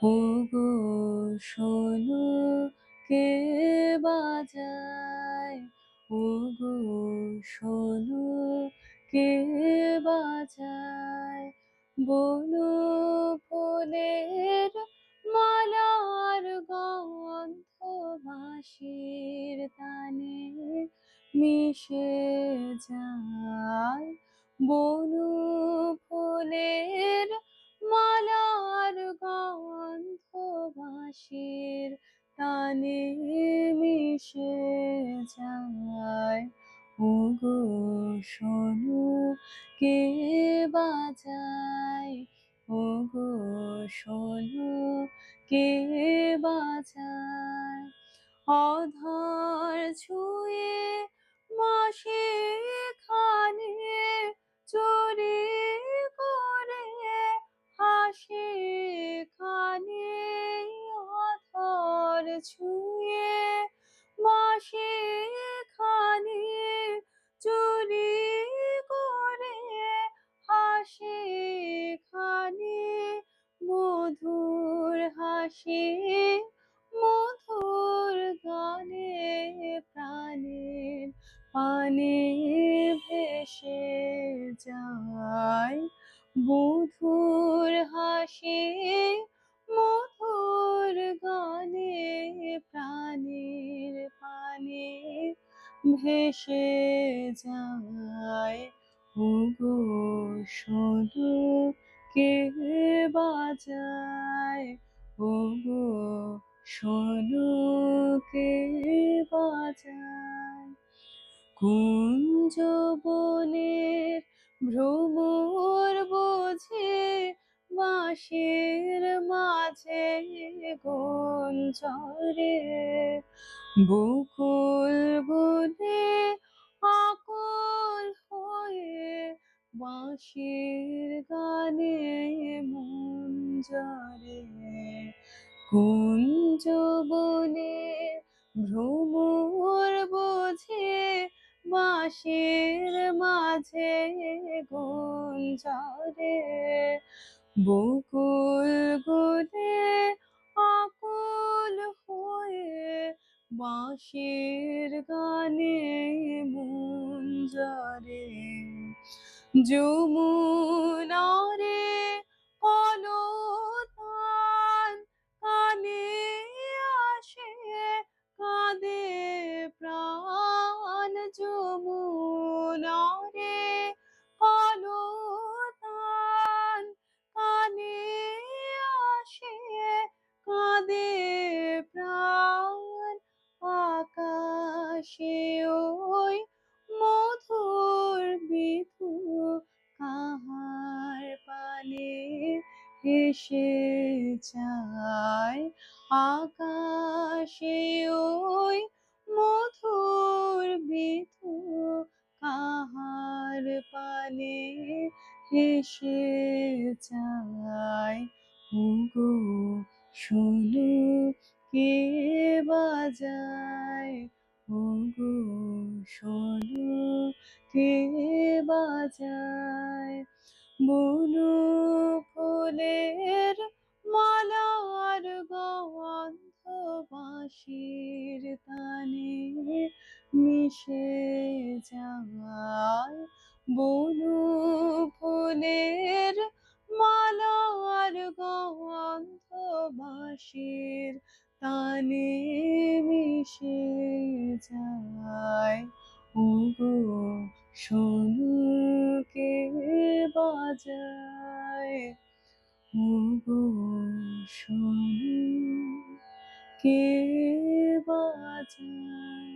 ওগো শোনো কে বাজায়, ওগো শোনো কে বাজায়, বনো ফুলের মালার গন্ধ বাঁশির তানে মিশে যায়। বনো ফুলের মালার গন্ধ বাঁশির টানে মিশে যায়। ওগো শোনো কে বাজায়, ওগো শোনো কে বাজায়, অধর ছুঁয়ে মাসে খানে চুরি করে হাসি খানে, অধর ছুঁয়ে মাসে খানে চুরি করে হাসি খানে, মধুর হাসি মধুর গানে প্রাণের পানে ভেসে যায়। মধুর হাসি মধুর গানে প্রাণের পানে ভেসে যায়। ওগো শোনো কে বাজায়, ওগো শোনো কে বাজায়, কুঞ্জ বনের ভ্রমর বোঝে বাঁশের মাঝে গুঞ্জরে, বকুল বনে আকুল হয়ে বাঁশির গানে মন জরে, কুঞ্জ বনের ভ্রমর বোঝে বাঁশির মাঝে গুঞ্জরে, বকুল বনে আকুল হয়ে বাঁশির গানে মন জরে। যমুনারে কলতান কানে আসে কাঁদে প্রাণ, যমুনারে কলতান কানে আসে কাঁদে প্রাণ, আকাশে ওই মধুর বিধু কাহার পানে এসে যায়। আকাশে ওই মধুর বিধু কাহার পানে এসে যায়। ওগো শোনো কে বাজায়, ওগো শোনো কে বাজায়, বনো ফুলের মালার গন্ধ বাঁশির তানে মিশে যায়। বনো ফুলের মালার গন্ধ বাঁশির তানে মিশে যায়। ওগো শোনো কে বাজায়, ওগো শোনো কে বাজায়।